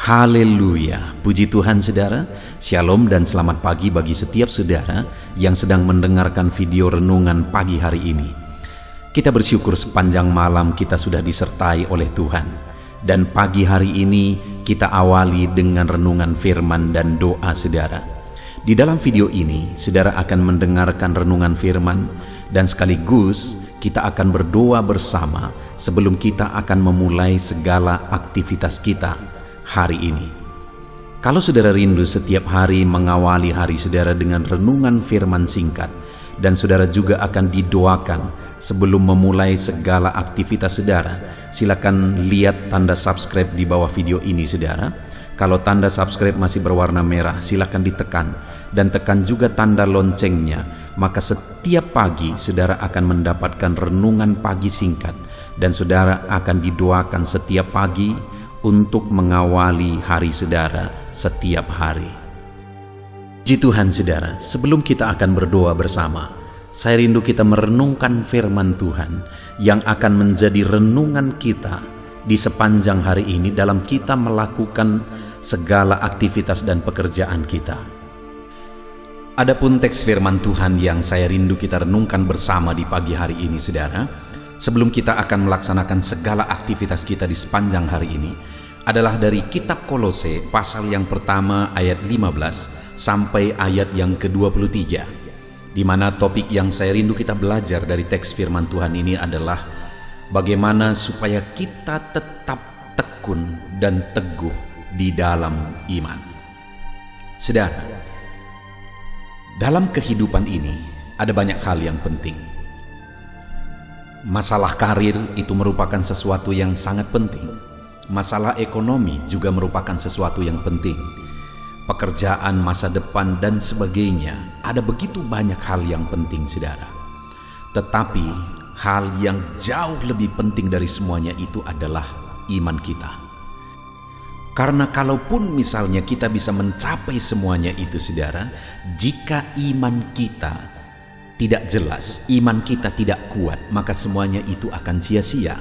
Haleluya, puji Tuhan saudara. Shalom dan selamat pagi bagi setiap saudara yang sedang mendengarkan video renungan pagi hari ini. Kita bersyukur sepanjang malam kita sudah disertai oleh Tuhan. Dan pagi hari ini kita awali dengan renungan firman dan doa saudara. Di dalam video ini saudara akan mendengarkan renungan firman dan sekaligus kita akan berdoa bersama sebelum kita akan memulai segala aktivitas kita hari ini. Kalau saudara rindu setiap hari mengawali hari saudara dengan renungan firman singkat, dan saudara juga akan didoakan sebelum memulai segala aktivitas saudara, silakan lihat tanda subscribe di bawah video ini saudara. Kalau tanda subscribe masih berwarna merah, silakan ditekan dan tekan juga tanda loncengnya, maka setiap pagi saudara akan mendapatkan renungan pagi singkat dan saudara akan didoakan setiap pagi untuk mengawali hari saudara setiap hari. Puji Tuhan saudara, sebelum kita akan berdoa bersama, saya rindu kita merenungkan firman Tuhan yang akan menjadi renungan kita di sepanjang hari ini dalam kita melakukan segala aktivitas dan pekerjaan kita. Adapun teks firman Tuhan yang saya rindu kita renungkan bersama di pagi hari ini saudara, sebelum kita akan melaksanakan segala aktivitas kita di sepanjang hari ini, adalah dari kitab Kolose pasal yang pertama ayat 15 sampai ayat yang ke-23, di mana topik yang saya rindu kita belajar dari teks firman Tuhan ini adalah bagaimana supaya kita tetap tekun dan teguh di dalam iman. Saudara, dalam kehidupan ini ada banyak hal yang penting. Masalah karir itu merupakan sesuatu yang sangat penting. Masalah ekonomi juga merupakan sesuatu yang penting. Pekerjaan, masa depan, dan sebagainya. Ada begitu banyak hal yang penting, saudara. Tetapi hal yang jauh lebih penting dari semuanya itu adalah iman kita. Karena kalaupun misalnya kita bisa mencapai semuanya itu, saudara, jika iman kita tidak jelas, iman kita tidak kuat, maka semuanya itu akan sia-sia.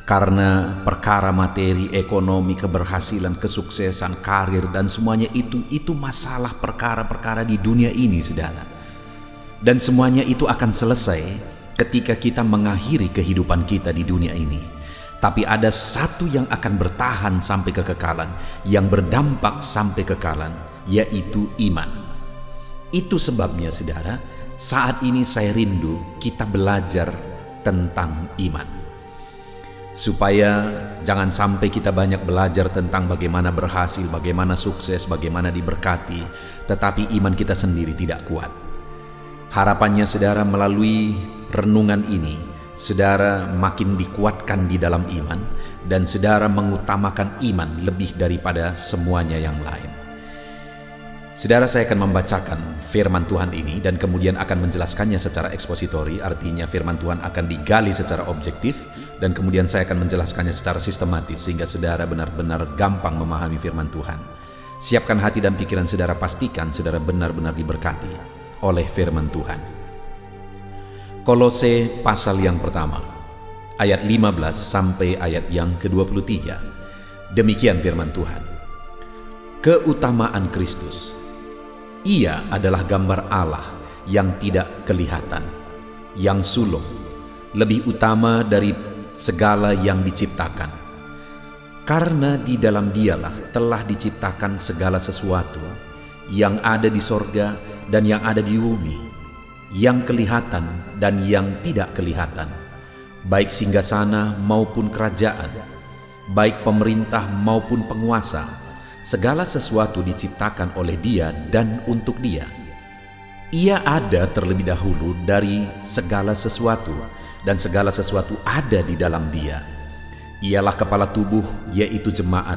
Karena perkara materi, ekonomi, keberhasilan, kesuksesan, karir, dan semuanya itu masalah perkara-perkara di dunia ini, saudara. Dan semuanya itu akan selesai ketika kita mengakhiri kehidupan kita di dunia ini. Tapi ada satu yang akan bertahan sampai kekekalan, yang berdampak sampai kekekalan, yaitu iman. Itu sebabnya, saudara, saat ini saya rindu kita belajar tentang iman. Supaya jangan sampai kita banyak belajar tentang bagaimana berhasil, bagaimana sukses, bagaimana diberkati, tetapi iman kita sendiri tidak kuat. Harapannya saudara melalui renungan ini, saudara makin dikuatkan di dalam iman, dan saudara mengutamakan iman lebih daripada semuanya yang lain. Saudara, saya akan membacakan firman Tuhan ini dan kemudian akan menjelaskannya secara ekspositori, artinya firman Tuhan akan digali secara objektif dan kemudian saya akan menjelaskannya secara sistematis sehingga saudara benar-benar gampang memahami firman Tuhan. Siapkan hati dan pikiran saudara, pastikan saudara benar-benar diberkati oleh firman Tuhan. Kolose pasal yang pertama, ayat 15 sampai ayat yang ke-23. Demikian firman Tuhan. Keutamaan Kristus. Ia adalah gambar Allah yang tidak kelihatan, yang sulung, lebih utama dari segala yang diciptakan. Karena di dalam Dialah telah diciptakan segala sesuatu yang ada di sorga dan yang ada di bumi, yang kelihatan dan yang tidak kelihatan, baik singgasana maupun kerajaan, baik pemerintah maupun penguasa. Segala sesuatu diciptakan oleh Dia dan untuk Dia. Ia ada terlebih dahulu dari segala sesuatu, dan segala sesuatu ada di dalam Dia. Ialah kepala tubuh, yaitu jemaat.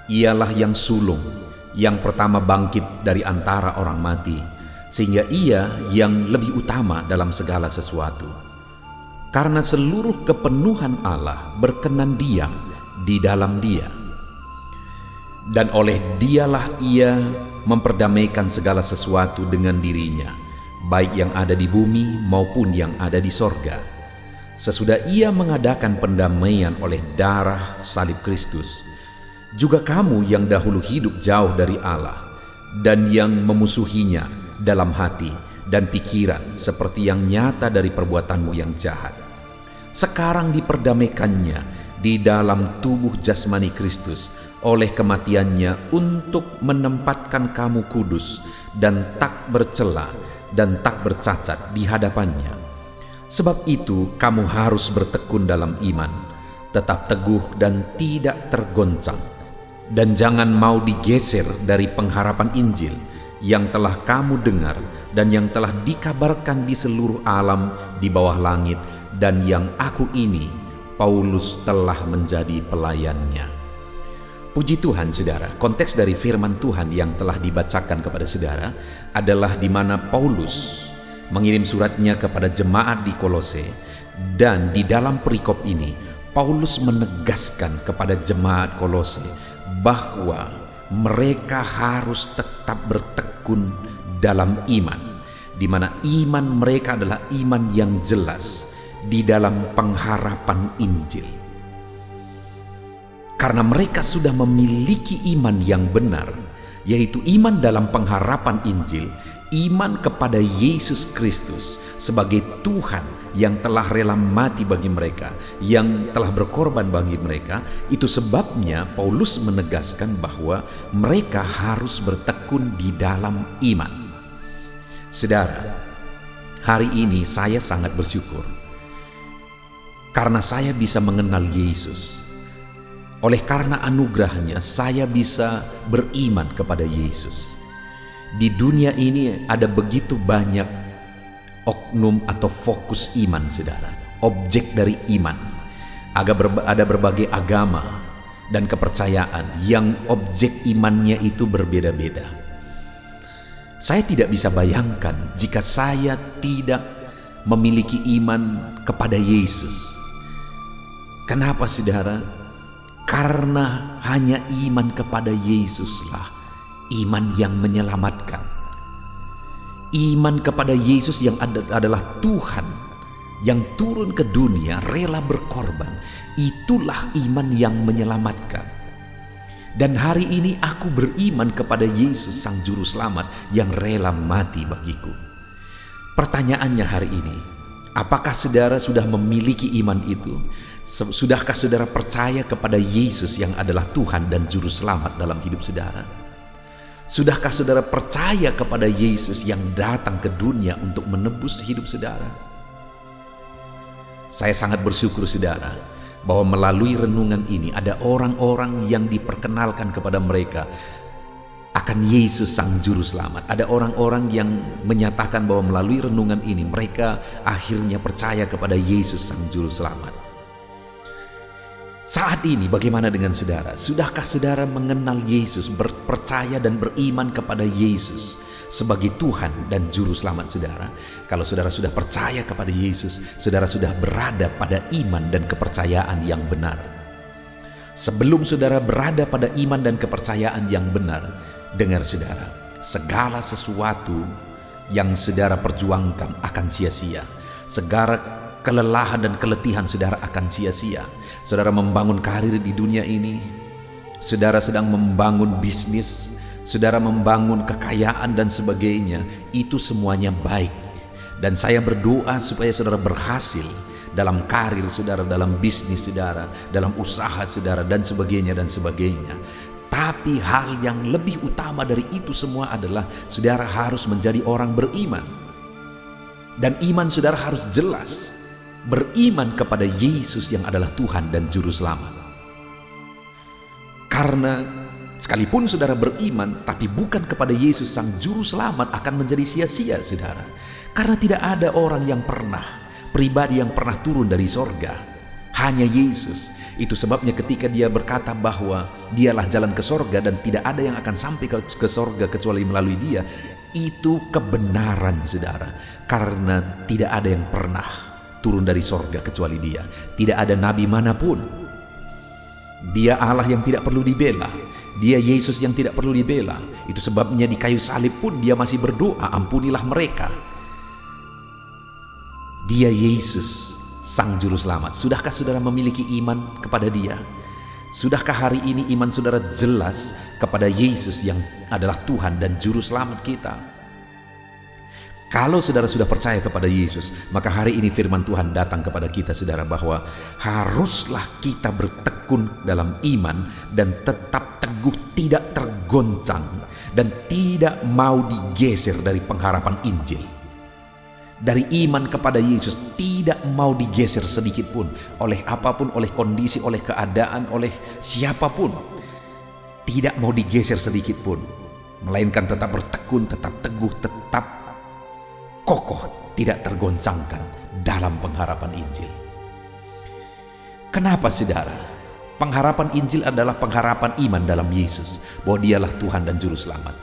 Ialah yang sulung, yang pertama bangkit dari antara orang mati, sehingga Ia yang lebih utama dalam segala sesuatu. Karena seluruh kepenuhan Allah berkenan diam di dalam Dia. Dan oleh Dialah Ia memperdamaikan segala sesuatu dengan dirinya, baik yang ada di bumi maupun yang ada di sorga. Sesudah Ia mengadakan pendamaian oleh darah salib Kristus, Juga kamu yang dahulu hidup jauh dari Allah dan yang memusuhinya dalam hati dan pikiran seperti yang nyata dari perbuatanmu yang jahat, sekarang diperdamaikannya di dalam tubuh jasmani Kristus oleh kematiannya untuk menempatkan kamu kudus dan tak bercela dan tak bercacat di hadapannya. Sebab itu kamu harus bertekun dalam iman, tetap teguh dan tidak tergoncang, dan jangan mau digeser dari pengharapan Injil yang telah kamu dengar dan yang telah dikabarkan di seluruh alam di bawah langit, dan yang aku ini, Paulus, telah menjadi pelayannya. Puji Tuhan, saudara, konteks dari firman Tuhan yang telah dibacakan kepada saudara adalah di mana Paulus mengirim suratnya kepada jemaat di Kolose, dan di dalam perikop ini Paulus menegaskan kepada jemaat Kolose bahwa mereka harus tetap bertekun dalam iman, di mana iman mereka adalah iman yang jelas di dalam pengharapan Injil. Karena mereka sudah memiliki iman yang benar, yaitu iman dalam pengharapan Injil, iman kepada Yesus Kristus sebagai Tuhan yang telah rela mati bagi mereka, yang telah berkorban bagi mereka. Itu sebabnya Paulus menegaskan bahwa mereka harus bertekun di dalam iman. Saudara, hari ini saya sangat bersyukur karena saya bisa mengenal Yesus. Oleh karena anugerahnya saya bisa beriman kepada Yesus. Di dunia ini ada begitu banyak oknum atau fokus iman, saudara, objek dari iman. Ada berbagai agama dan kepercayaan yang objek imannya itu berbeda-beda. Saya tidak bisa bayangkan jika saya tidak memiliki iman kepada Yesus. Kenapa, saudara? Karena hanya iman kepada Yesuslah iman yang menyelamatkan. Iman kepada Yesus yang adalah Tuhan yang turun ke dunia rela berkorban, itulah iman yang menyelamatkan. Dan hari ini aku beriman kepada Yesus Sang Juru Selamat yang rela mati bagiku. Pertanyaannya hari ini, apakah saudara sudah memiliki iman itu? Sudahkah saudara percaya kepada Yesus yang adalah Tuhan dan Juru Selamat dalam hidup saudara? Sudahkah saudara percaya kepada Yesus yang datang ke dunia untuk menebus hidup saudara? Saya sangat bersyukur, saudara, bahwa melalui renungan ini ada orang-orang yang diperkenalkan kepada mereka akan Yesus Sang Juru Selamat. Ada orang-orang yang menyatakan bahwa melalui renungan ini mereka akhirnya percaya kepada Yesus Sang Juru Selamat. Saat ini bagaimana dengan saudara? Sudahkah saudara mengenal Yesus, percaya dan beriman kepada Yesus sebagai Tuhan dan Juru Selamat saudara? Kalau saudara sudah percaya kepada Yesus, saudara sudah berada pada iman dan kepercayaan yang benar. Sebelum saudara berada pada iman dan kepercayaan yang benar, dengar saudara, segala sesuatu yang saudara perjuangkan akan sia-sia. Segala kelelahan dan keletihan saudara akan sia-sia. Saudara membangun karir di dunia ini, saudara sedang membangun bisnis, saudara membangun kekayaan dan sebagainya, itu semuanya baik. Dan saya berdoa supaya saudara berhasil dalam karir saudara, dalam bisnis saudara, dalam usaha saudara, dan sebagainya dan sebagainya. Tapi hal yang lebih utama dari itu semua adalah saudara harus menjadi orang beriman. Dan iman saudara harus jelas, beriman kepada Yesus yang adalah Tuhan dan Juru Selamat. Karena sekalipun saudara beriman tapi bukan kepada Yesus Sang Juru Selamat, akan menjadi sia-sia saudara. Karena tidak ada orang yang pernah, pribadi yang pernah turun dari sorga, hanya Yesus. Itu sebabnya ketika dia berkata bahwa dialah jalan ke sorga dan tidak ada yang akan sampai ke sorga kecuali melalui dia, itu kebenaran saudara. Karena tidak ada yang pernah turun dari sorga kecuali dia. Tidak ada nabi manapun. Dia Allah yang tidak perlu dibela. Dia Yesus yang tidak perlu dibela. Itu sebabnya di kayu salib pun dia masih berdoa, ampunilah mereka. Dia Yesus Sang Juru Selamat. Sudahkah saudara memiliki iman kepada dia? Sudahkah hari ini iman saudara jelas kepada Yesus yang adalah Tuhan dan Juru Selamat kita? Kalau saudara sudah percaya kepada Yesus, maka hari ini firman Tuhan datang kepada kita saudara, bahwa haruslah kita bertekun dalam iman dan tetap teguh, tidak tergoncang dan tidak mau digeser dari pengharapan Injil. Dari iman kepada Yesus tidak mau digeser sedikit pun oleh apapun, oleh kondisi, oleh keadaan, oleh siapapun. Tidak mau digeser sedikit pun, melainkan tetap bertekun, tetap teguh, tetap kokoh, tidak tergoncangkan dalam pengharapan Injil. Kenapa saudara? Pengharapan Injil adalah pengharapan iman dalam Yesus, bahwa Dialah Tuhan dan Juru Selamat.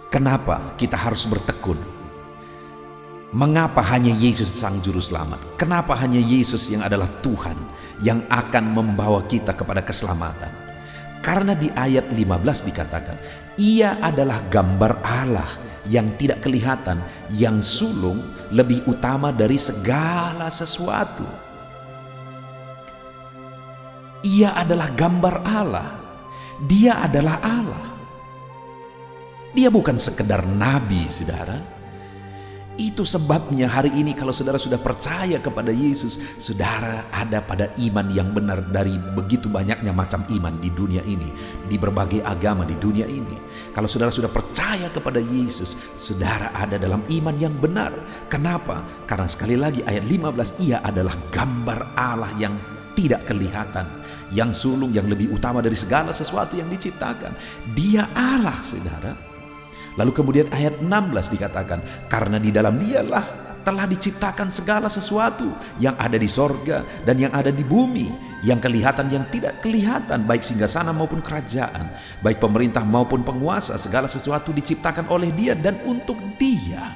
Kenapa kita harus bertekun? Mengapa hanya Yesus Sang Juru Selamat? Kenapa hanya Yesus yang adalah Tuhan yang akan membawa kita kepada keselamatan? Karena di ayat 15 dikatakan, Ia adalah gambar Allah yang tidak kelihatan, yang sulung lebih utama dari segala sesuatu. Ia adalah gambar Allah. Dia adalah Allah. Dia bukan sekedar nabi, saudara. Itu sebabnya hari ini kalau saudara sudah percaya kepada Yesus, saudara ada pada iman yang benar dari begitu banyaknya macam iman di dunia ini, di berbagai agama di dunia ini. Kalau saudara sudah percaya kepada Yesus, saudara ada dalam iman yang benar. Kenapa? Karena sekali lagi ayat 15, Ia adalah gambar Allah yang tidak kelihatan, yang sulung, yang lebih utama dari segala sesuatu yang diciptakan. Dia Allah, saudara. Lalu kemudian ayat 16 dikatakan, karena di dalam Dialah telah diciptakan segala sesuatu yang ada di sorga dan yang ada di bumi, yang kelihatan, yang tidak kelihatan, baik singgasana maupun kerajaan, baik pemerintah maupun penguasa. Segala sesuatu diciptakan oleh Dia dan untuk Dia.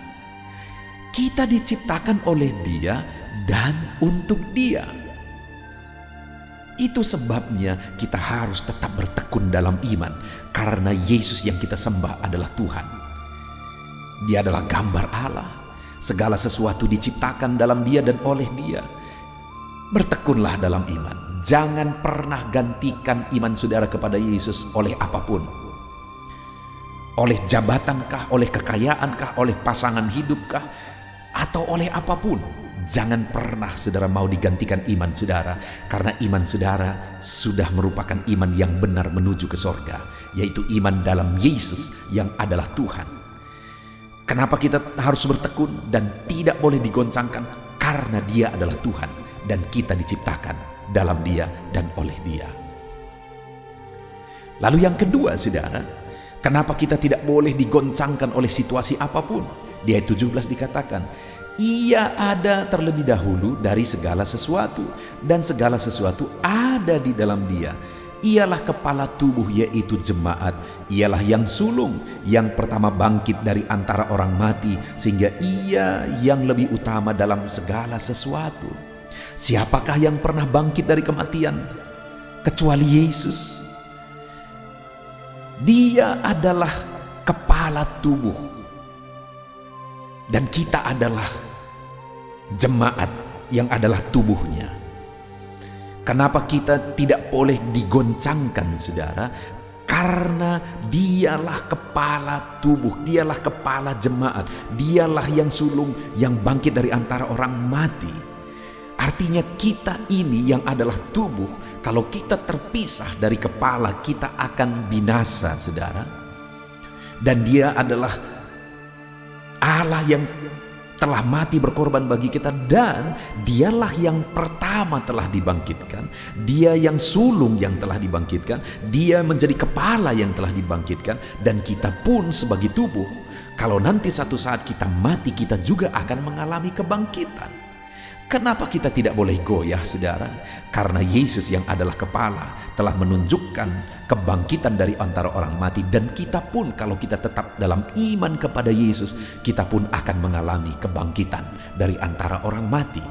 Kita diciptakan oleh Dia dan untuk Dia. Itu sebabnya kita harus tetap bertekun dalam iman, karena Yesus yang kita sembah adalah Tuhan. Dia adalah gambar Allah. Segala sesuatu diciptakan dalam Dia dan oleh Dia. Bertekunlah dalam iman. Jangan pernah gantikan iman saudara kepada Yesus oleh apapun. Oleh jabatankah, oleh kekayaankah, oleh pasangan hidupkah, atau oleh apapun. Jangan pernah saudara mau digantikan iman saudara, karena iman saudara sudah merupakan iman yang benar menuju ke sorga, yaitu iman dalam Yesus yang adalah Tuhan. Kenapa kita harus bertekun dan tidak boleh digoncangkan? Karena Dia adalah Tuhan dan kita diciptakan dalam Dia dan oleh Dia. Lalu yang kedua saudara, kenapa kita tidak boleh digoncangkan oleh situasi apapun? Di ayat 17 dikatakan, Ia ada terlebih dahulu dari segala sesuatu, dan segala sesuatu ada di dalam Dia. Ialah kepala tubuh, yaitu jemaat. Ialah yang sulung, yang pertama bangkit dari antara orang mati, sehingga Ia yang lebih utama dalam segala sesuatu. Siapakah yang pernah bangkit dari kematian kecuali Yesus? Dia adalah kepala tubuh, dan kita adalah jemaat yang adalah tubuhnya. Kenapa kita tidak boleh digoncangkan saudara? Karena Dialah kepala tubuh, Dialah kepala jemaat, Dialah yang sulung, yang bangkit dari antara orang mati. Artinya kita ini yang adalah tubuh, kalau kita terpisah dari kepala, kita akan binasa saudara. Dan Dia adalah Allah yang telah mati berkorban bagi kita, dan Dialah yang pertama telah dibangkitkan. Dia yang sulung yang telah dibangkitkan, Dia menjadi kepala yang telah dibangkitkan, dan kita pun sebagai tubuh, kalau nanti satu saat kita mati, kita juga akan mengalami kebangkitan. Kenapa kita tidak boleh goyah saudara? Karena Yesus yang adalah kepala telah menunjukkan kebangkitan dari antara orang mati, dan kita pun kalau kita tetap dalam iman kepada Yesus, kita pun akan mengalami kebangkitan dari antara orang mati.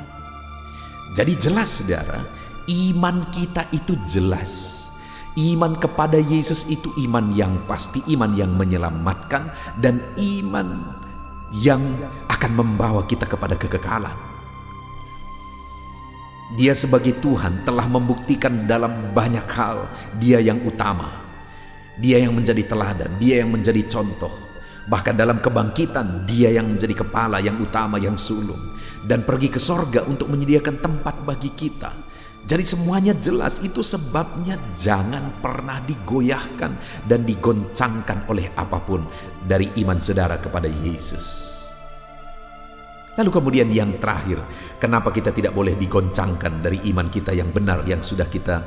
Jadi jelas saudara, iman kita itu jelas. Iman kepada Yesus itu iman yang pasti, iman yang menyelamatkan, dan iman yang akan membawa kita kepada kekekalan. Dia sebagai Tuhan telah membuktikan dalam banyak hal Dia yang utama, Dia yang menjadi teladan, Dia yang menjadi contoh. Bahkan dalam kebangkitan Dia yang menjadi kepala, yang utama, yang sulung, dan pergi ke sorga untuk menyediakan tempat bagi kita. Jadi semuanya jelas. Itu sebabnya jangan pernah digoyahkan dan digoncangkan oleh apapun dari iman saudara kepada Yesus. Lalu kemudian yang terakhir, kenapa kita tidak boleh digoncangkan dari iman kita yang benar, yang sudah kita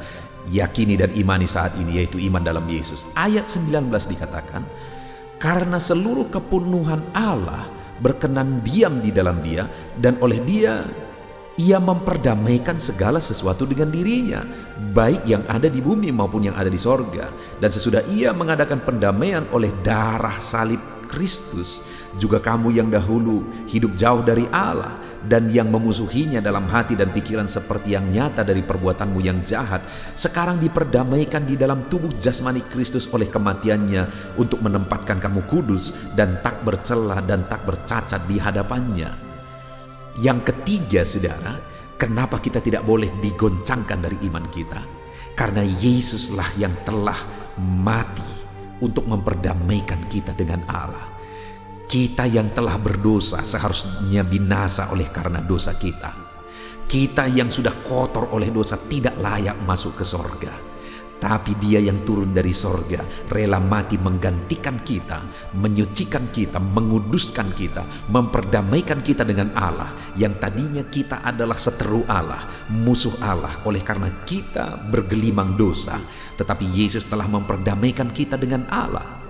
yakini dan imani saat ini, yaitu iman dalam Yesus. Ayat 19 dikatakan, karena seluruh kepenuhan Allah berkenan diam di dalam Dia, dan oleh Dia Ia memperdamaikan segala sesuatu dengan dirinya, baik yang ada di bumi maupun yang ada di sorga. Dan sesudah Ia mengadakan pendamaian oleh darah salib Kristus, juga kamu yang dahulu hidup jauh dari Allah dan yang memusuhinya dalam hati dan pikiran seperti yang nyata dari perbuatanmu yang jahat, sekarang diperdamaikan di dalam tubuh jasmani Kristus oleh kematiannya, untuk menempatkan kamu kudus dan tak bercela dan tak bercacat di hadapannya. Yang ketiga, saudara, kenapa kita tidak boleh digoncangkan dari iman kita? Karena Yesuslah yang telah mati untuk memperdamaikan kita dengan Allah. Kita yang telah berdosa seharusnya binasa oleh karena dosa kita. Kita yang sudah kotor oleh dosa tidak layak masuk ke sorga. Tapi Dia yang turun dari sorga, rela mati menggantikan kita, menyucikan kita, menguduskan kita, memperdamaikan kita dengan Allah. Yang tadinya kita adalah seteru Allah, musuh Allah, oleh karena kita bergelimang dosa. Tetapi Yesus telah memperdamaikan kita dengan Allah,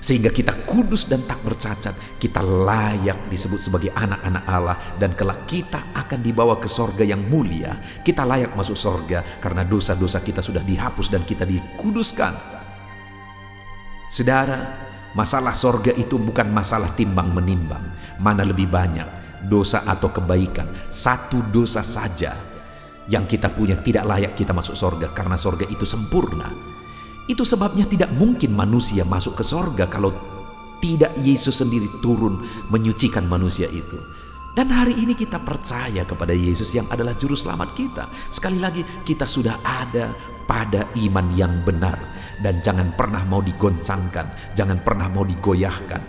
sehingga kita kudus dan tak bercacat. Kita layak disebut sebagai anak-anak Allah, dan kelak kita akan dibawa ke sorga yang mulia. Kita layak masuk sorga karena dosa-dosa kita sudah dihapus dan kita dikuduskan. Saudara, masalah sorga itu bukan masalah timbang menimbang, mana lebih banyak, dosa atau kebaikan. Satu dosa saja yang kita punya tidak layak kita masuk sorga, karena sorga itu sempurna. Itu sebabnya tidak mungkin manusia masuk ke sorga kalau tidak Yesus sendiri turun menyucikan manusia itu. Dan hari ini kita percaya kepada Yesus yang adalah juru selamat kita. Sekali lagi, kita sudah ada pada iman yang benar. Dan jangan pernah mau digoncangkan, jangan pernah mau digoyahkan.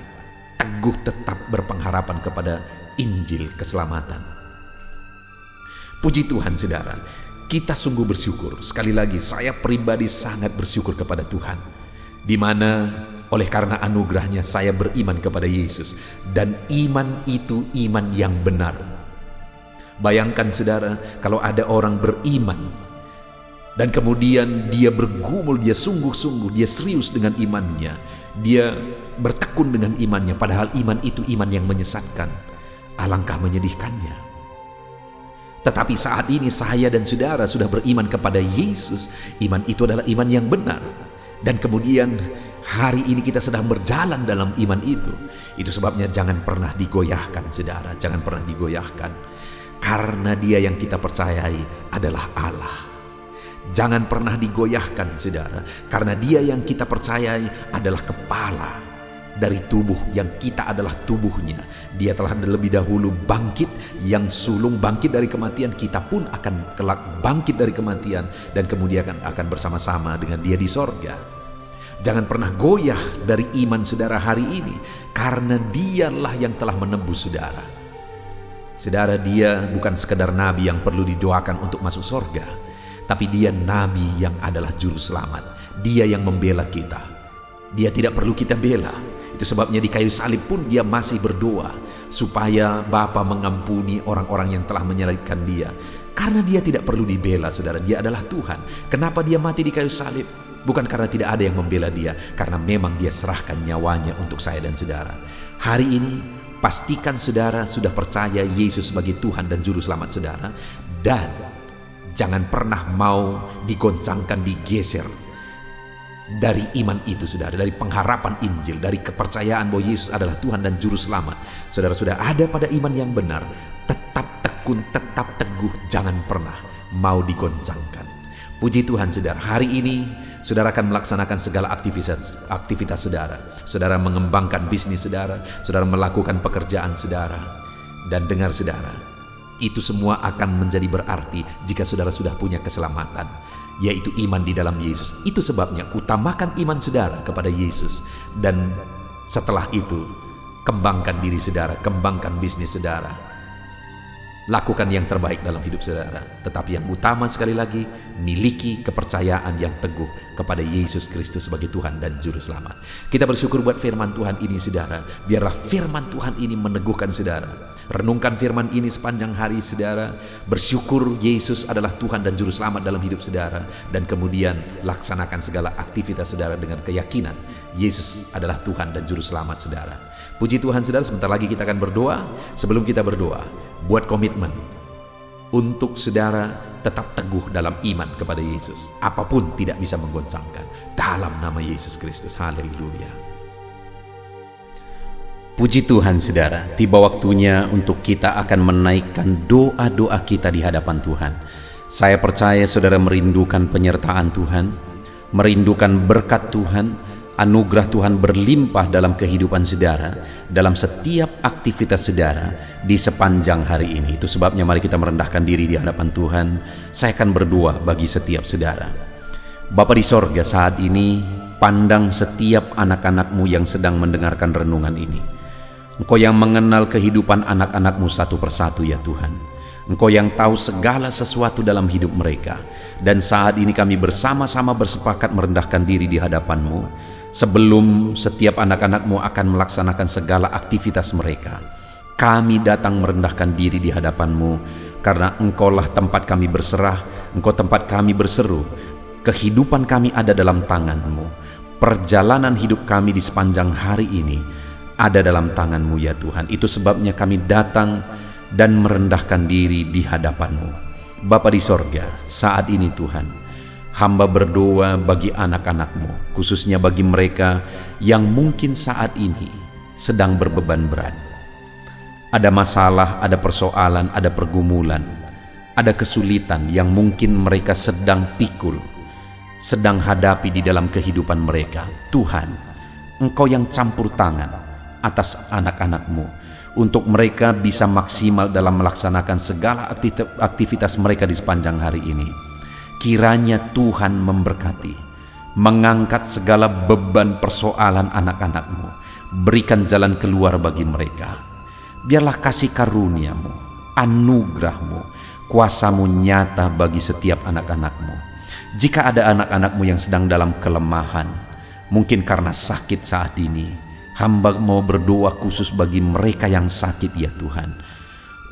Teguh tetap berpengharapan kepada Injil keselamatan. Puji Tuhan, saudara. Kita sungguh bersyukur. Sekali lagi, saya pribadi sangat bersyukur kepada Tuhan, di mana oleh karena anugerahnya saya beriman kepada Yesus, dan iman itu iman yang benar. Bayangkan, saudara, kalau ada orang beriman dan kemudian dia bergumul, dia sungguh-sungguh, dia serius dengan imannya, dia bertekun dengan imannya, padahal iman itu iman yang menyesatkan. Alangkah menyedihkannya. Tetapi saat ini saya dan saudara sudah beriman kepada Yesus. Iman itu adalah iman yang benar. Dan kemudian hari ini kita sedang berjalan dalam iman itu. Itu sebabnya jangan pernah digoyahkan, saudara. Jangan pernah digoyahkan. Karena Dia yang kita percayai adalah Allah. Jangan pernah digoyahkan, saudara. Karena Dia yang kita percayai adalah kepala dari tubuh yang kita adalah tubuhnya. Dia telah lebih dahulu bangkit, yang sulung bangkit dari kematian, kita pun akan kelak bangkit dari kematian dan kemudian akan bersama-sama dengan Dia di sorga. Jangan pernah goyah dari iman saudara hari ini, karena Dialah yang telah menembus saudara. Saudara, Dia bukan sekedar nabi yang perlu didoakan untuk masuk sorga, tapi Dia nabi yang adalah juru selamat. Dia yang membela kita. Dia tidak perlu kita bela. Itu sebabnya di kayu salib pun Dia masih berdoa supaya Bapa mengampuni orang-orang yang telah menyalibkan Dia. Karena Dia tidak perlu dibela, saudara. Dia adalah Tuhan. Kenapa Dia mati di kayu salib? Bukan karena tidak ada yang membela Dia, karena memang Dia serahkan nyawanya untuk saya dan saudara. Hari ini pastikan saudara sudah percaya Yesus sebagai Tuhan dan Juru Selamat saudara. Dan jangan pernah mau digoncangkan, digeser dari iman itu, saudara, dari pengharapan Injil, dari kepercayaan bahwa Yesus adalah Tuhan dan Juru Selamat. Saudara sudah ada pada iman yang benar, tetap tekun, tetap teguh, jangan pernah mau digoncangkan. Puji Tuhan, saudara, hari ini saudara akan melaksanakan segala aktivitas saudara. Saudara mengembangkan bisnis saudara, saudara melakukan pekerjaan saudara. Dan dengar, saudara, Itu semua akan menjadi berarti jika saudara sudah punya keselamatan, yaitu iman di dalam Yesus. Itu sebabnya utamakan iman saudara kepada Yesus, dan setelah itu kembangkan diri saudara, kembangkan bisnis saudara, lakukan yang terbaik dalam hidup saudara. Tetapi yang utama sekali lagi, miliki kepercayaan yang teguh kepada Yesus Kristus sebagai Tuhan dan Juru Selamat. Kita bersyukur buat firman Tuhan ini saudara. Biarlah firman Tuhan ini meneguhkan saudara. Renungkan firman ini sepanjang hari saudara. Bersyukur Yesus adalah Tuhan dan Juru Selamat dalam hidup saudara. Dan kemudian laksanakan segala aktivitas saudara dengan keyakinan Yesus adalah Tuhan dan Juru Selamat saudara. Puji Tuhan saudara, sebentar lagi kita akan berdoa. Sebelum kita berdoa, buat komitmen untuk saudara tetap teguh dalam iman kepada Yesus. Apapun tidak bisa menggoncangkan. Dalam nama Yesus Kristus. Haleluya. Puji Tuhan saudara, tiba waktunya untuk kita akan menaikkan doa-doa kita di hadapan Tuhan. Saya percaya saudara merindukan penyertaan Tuhan, merindukan berkat Tuhan, anugerah Tuhan berlimpah dalam kehidupan saudara, dalam setiap aktivitas saudara di sepanjang hari ini. Itu sebabnya mari kita merendahkan diri di hadapan Tuhan. Saya akan berdoa bagi setiap saudara. Bapa di sorga, saat ini pandang setiap anak-anak-Mu yang sedang mendengarkan renungan ini. Engkau yang mengenal kehidupan anak-anak-Mu satu persatu ya Tuhan. Engkau yang tahu segala sesuatu dalam hidup mereka. Dan saat ini kami bersama-sama bersepakat merendahkan diri di hadapan-Mu. Sebelum setiap anak-anak-Mu akan melaksanakan segala aktivitas mereka, kami datang merendahkan diri di hadapan-Mu, karena Engkaulah tempat kami berserah, Engkau tempat kami berseru. Kehidupan kami ada dalam tangan-Mu. Perjalanan hidup kami di sepanjang hari ini ada dalam tangan-Mu ya Tuhan. Itu sebabnya kami datang dan merendahkan diri di hadapan-Mu. Bapa di sorga, saat ini Tuhan, hamba berdoa bagi anak-anak-Mu, khususnya bagi mereka yang mungkin saat ini sedang berbeban berat. Ada masalah, ada persoalan, ada pergumulan, ada kesulitan yang mungkin mereka sedang pikul, sedang hadapi di dalam kehidupan mereka. Tuhan, Engkau yang campur tangan atas anak-anak-Mu, untuk mereka bisa maksimal dalam melaksanakan segala aktivitas mereka di sepanjang hari ini. Kiranya Tuhan memberkati, mengangkat segala beban persoalan anak-anak-Mu, berikan jalan keluar bagi mereka. Biarlah kasih karunia-Mu, anugerah-Mu, kuasa-Mu nyata bagi setiap anak-anak-Mu. Jika ada anak-anak-Mu yang sedang dalam kelemahan, mungkin karena sakit saat ini, hamba mau berdoa khusus bagi mereka yang sakit ya Tuhan.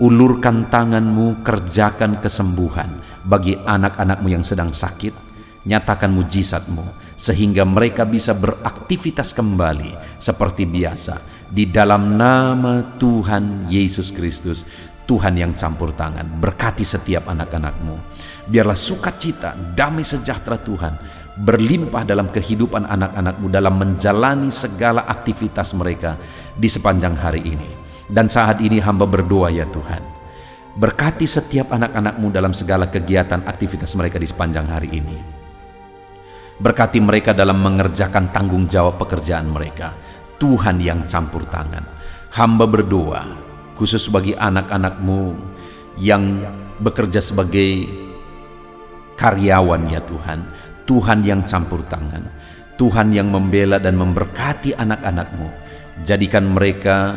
Ulurkan tangan-Mu, kerjakan kesembuhan bagi anak-anak-Mu yang sedang sakit. Nyatakan mujizat-Mu sehingga mereka bisa beraktivitas kembali seperti biasa. Di dalam nama Tuhan Yesus Kristus, Tuhan yang campur tangan, berkati setiap anak-anak-Mu. Biarlah sukacita, damai sejahtera Tuhan berlimpah dalam kehidupan anak-anak-Mu dalam menjalani segala aktivitas mereka di sepanjang hari ini. Dan saat ini hamba berdoa ya Tuhan, berkati setiap anak-anak-Mu dalam segala kegiatan aktivitas mereka di sepanjang hari ini. Berkati mereka dalam mengerjakan tanggung jawab pekerjaan mereka. Tuhan yang campur tangan, hamba berdoa khusus bagi anak-anak-Mu yang bekerja sebagai karyawan ya Tuhan. Tuhan yang campur tangan, Tuhan yang membela dan memberkati anak-anak-Mu. Jadikan mereka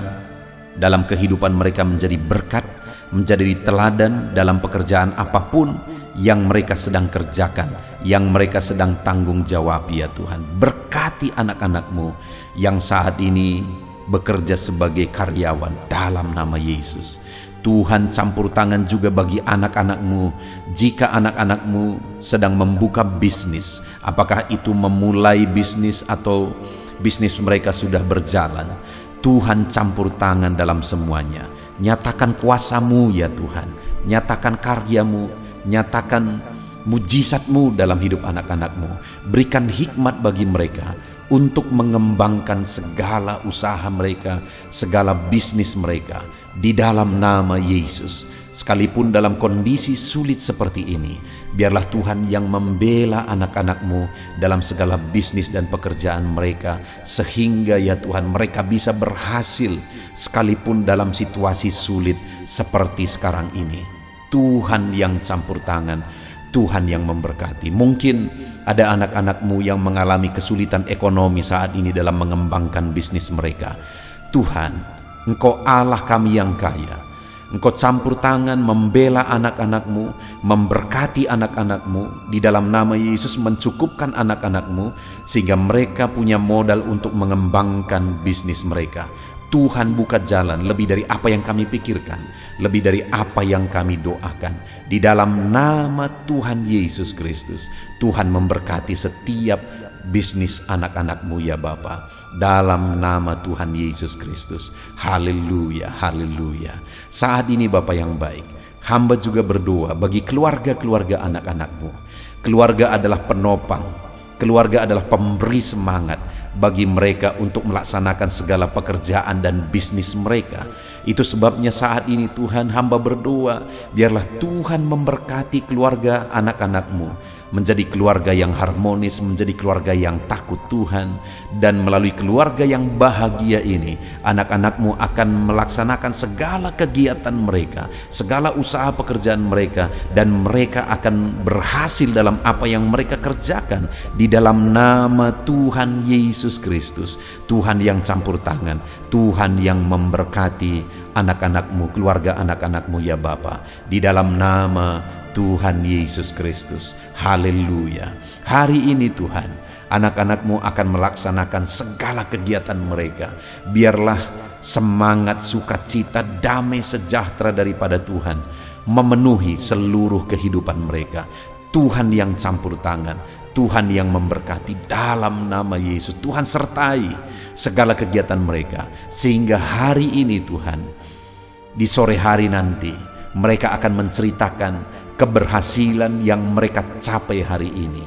dalam kehidupan mereka menjadi berkat, menjadi teladan dalam pekerjaan apapun yang mereka sedang kerjakan, yang mereka sedang tanggung jawab ya Tuhan. Berkati anak-anak-Mu yang saat ini bekerja sebagai karyawan dalam nama Yesus. Tuhan campur tangan juga bagi anak-anak-Mu. Jika anak-anak-Mu sedang membuka bisnis, apakah itu memulai bisnis atau bisnis mereka sudah berjalan, Tuhan campur tangan dalam semuanya. Nyatakan kuasa-Mu ya Tuhan, nyatakan karya-Mu, nyatakan mujizat-Mu dalam hidup anak-anak-Mu. Berikan hikmat bagi mereka untuk mengembangkan segala usaha mereka, segala bisnis mereka. Di dalam nama Yesus, Sekalipun dalam kondisi sulit seperti ini, biarlah Tuhan yang membela anak-anak-Mu dalam segala bisnis dan pekerjaan mereka, sehingga ya Tuhan mereka bisa berhasil sekalipun dalam situasi sulit seperti sekarang ini. Tuhan yang campur tangan, Tuhan yang memberkati. Mungkin ada anak-anak-Mu yang mengalami kesulitan ekonomi saat ini dalam mengembangkan bisnis mereka. Tuhan, Engkau Allah kami yang kaya. Engkau campur tangan membela anak-anak-Mu, memberkati anak-anak-Mu, di dalam nama Yesus mencukupkan anak-anak-Mu, sehingga mereka punya modal untuk mengembangkan bisnis mereka. Tuhan buka jalan lebih dari apa yang kami pikirkan, lebih dari apa yang kami doakan. Di dalam nama Tuhan Yesus Kristus, Tuhan memberkati setiap bisnis anak-anak-Mu ya Bapa. Dalam nama Tuhan Yesus Kristus. Haleluya, haleluya. Saat ini Bapa yang baik, hamba juga berdoa bagi keluarga-keluarga anak-anak-Mu. Keluarga adalah penopang, keluarga adalah pemberi semangat bagi mereka untuk melaksanakan segala pekerjaan dan bisnis mereka. Itu sebabnya saat ini Tuhan, hamba berdoa, biarlah Tuhan memberkati keluarga anak-anak-Mu menjadi keluarga yang harmonis, menjadi keluarga yang takut Tuhan. Dan melalui keluarga yang bahagia ini, anak-anak-Mu akan melaksanakan segala kegiatan mereka, segala usaha pekerjaan mereka, dan mereka akan berhasil dalam apa yang mereka kerjakan. Di dalam nama Tuhan Yesus Kristus, Tuhan yang campur tangan, Tuhan yang memberkati anak-anak-Mu, keluarga anak-anak-Mu ya Bapa. Di dalam nama Tuhan Yesus Kristus. Haleluya. Hari ini Tuhan, anak-anak-Mu akan melaksanakan segala kegiatan mereka. Biarlah semangat, sukacita, damai, sejahtera daripada Tuhan memenuhi seluruh kehidupan mereka. Tuhan yang campur tangan, Tuhan yang memberkati dalam nama Yesus. Tuhan sertai segala kegiatan mereka, sehingga hari ini Tuhan, di sore hari nanti mereka akan menceritakan keberhasilan yang mereka capai hari ini,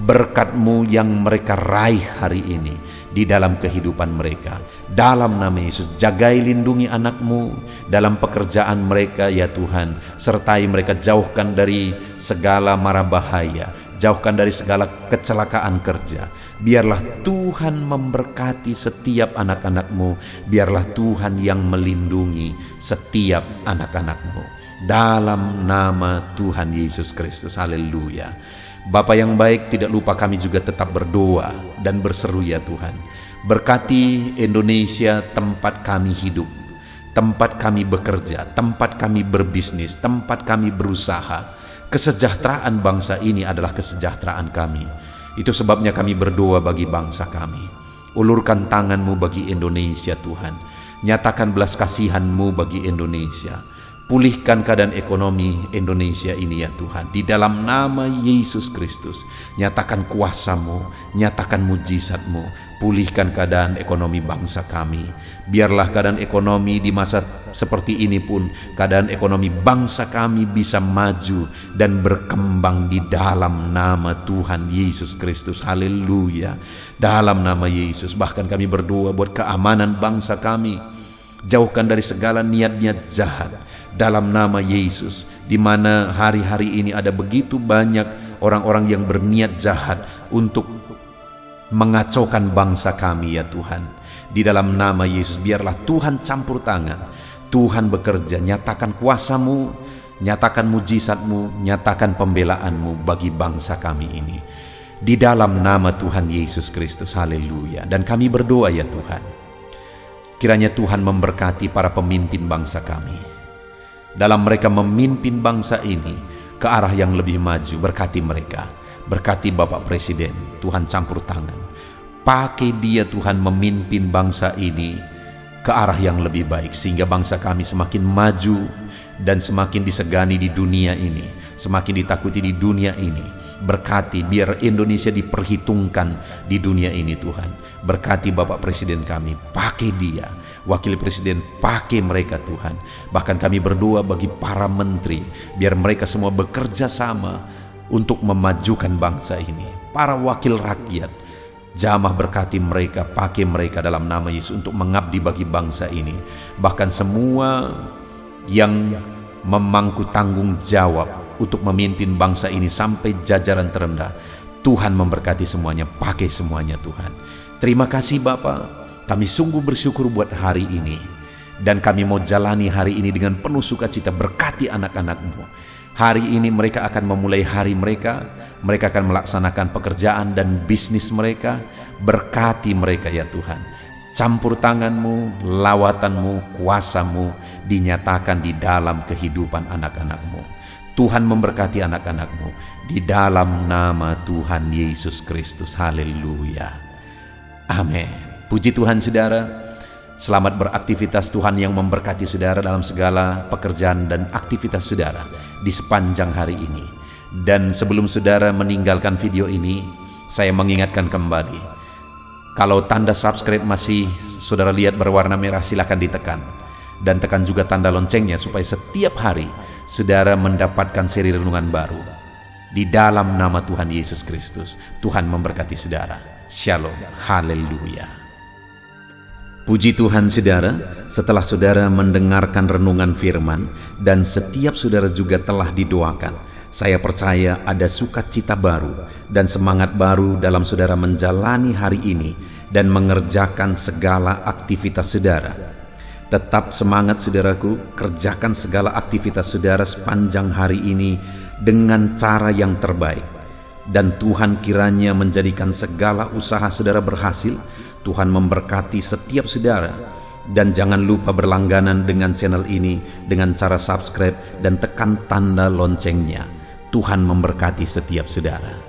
berkat-Mu yang mereka raih hari ini di dalam kehidupan mereka. Dalam nama Yesus, jagai lindungi anak-Mu dalam pekerjaan mereka ya Tuhan, sertai mereka, jauhkan dari segala mara bahaya, jauhkan dari segala kecelakaan kerja. Biarlah Tuhan memberkati setiap anak-anak-Mu, biarlah Tuhan yang melindungi setiap anak-anak-Mu. Dalam nama Tuhan Yesus Kristus. Haleluya. Bapa yang baik, tidak lupa kami juga tetap berdoa dan berseru ya Tuhan. Berkati Indonesia, tempat kami hidup, tempat kami bekerja, tempat kami berbisnis, tempat kami berusaha. Kesejahteraan bangsa ini adalah kesejahteraan kami. Itu sebabnya kami berdoa bagi bangsa kami. Ulurkan tangan-Mu bagi Indonesia Tuhan. Nyatakan belas kasihan-Mu bagi Indonesia. Pulihkan keadaan ekonomi Indonesia ini ya Tuhan. Di dalam nama Yesus Kristus, nyatakan kuasa-Mu, nyatakan mujizat-Mu. Pulihkan keadaan ekonomi bangsa kami. Biarlah keadaan ekonomi di masa seperti ini pun, keadaan ekonomi bangsa kami bisa maju dan berkembang di dalam nama Tuhan Yesus Kristus. Haleluya. Dalam nama Yesus, bahkan kami berdoa buat keamanan bangsa kami. Jauhkan dari segala niat-niat jahat dalam nama Yesus, di mana hari-hari ini ada begitu banyak orang-orang yang berniat jahat untuk mengacaukan bangsa kami ya Tuhan. Di dalam nama Yesus, biarlah Tuhan campur tangan, Tuhan bekerja, nyatakan kuasa-Mu, nyatakan mujizat-Mu, nyatakan pembelaan-Mu bagi bangsa kami ini. Di dalam nama Tuhan Yesus Kristus. Haleluya. Dan kami berdoa ya Tuhan, kiranya Tuhan memberkati para pemimpin bangsa kami. Dalam mereka memimpin bangsa ini ke arah yang lebih maju, berkati mereka. Berkati Bapak Presiden, Tuhan campur tangan. Pakai dia Tuhan memimpin bangsa ini ke arah yang lebih baik, sehingga bangsa kami semakin maju dan semakin disegani di dunia ini, semakin ditakuti di dunia ini. Berkati, biar Indonesia diperhitungkan di dunia ini Tuhan. Berkati Bapak Presiden kami, pakai dia. Wakil Presiden, pakai mereka Tuhan. Bahkan kami berdoa bagi para menteri, biar mereka semua bekerja sama untuk memajukan bangsa ini. Para wakil rakyat, jamah berkati mereka, pakai mereka dalam nama Yesus untuk mengabdi bagi bangsa ini. Bahkan semua yang memangku tanggung jawab untuk memimpin bangsa ini sampai jajaran terendah. Tuhan memberkati semuanya, pakai semuanya Tuhan. Terima kasih Bapa, kami sungguh bersyukur buat hari ini. Dan kami mau jalani hari ini dengan penuh sukacita. Berkati anak-anak-Mu. Hari ini mereka akan memulai hari mereka. Mereka akan melaksanakan pekerjaan dan bisnis mereka. Berkati mereka ya Tuhan. Campur tangan-Mu, lawatan-Mu, kuasa-Mu dinyatakan di dalam kehidupan anak-anak-Mu. Tuhan memberkati anak-anak-Mu di dalam nama Tuhan Yesus Kristus. Haleluya. Amin. Puji Tuhan saudara. Selamat beraktivitas. Tuhan yang memberkati saudara dalam segala pekerjaan dan aktivitas saudara di sepanjang hari ini. Dan sebelum saudara meninggalkan video ini, saya mengingatkan kembali, kalau tanda subscribe masih saudara lihat berwarna merah, silakan ditekan. Dan tekan juga tanda loncengnya supaya setiap hari saudara mendapatkan seri renungan baru. Di dalam nama Tuhan Yesus Kristus, Tuhan memberkati saudara. Shalom. Haleluya. Puji Tuhan saudara, setelah saudara mendengarkan renungan firman dan setiap saudara juga telah didoakan, saya percaya ada sukacita baru dan semangat baru dalam saudara menjalani hari ini dan mengerjakan segala aktivitas saudara. Tetap semangat saudaraku, kerjakan segala aktivitas saudara sepanjang hari ini dengan cara yang terbaik. Dan Tuhan kiranya menjadikan segala usaha saudara berhasil. Tuhan memberkati setiap saudara. Dan jangan lupa berlangganan dengan channel ini dengan cara subscribe dan tekan tanda loncengnya. Tuhan memberkati setiap saudara.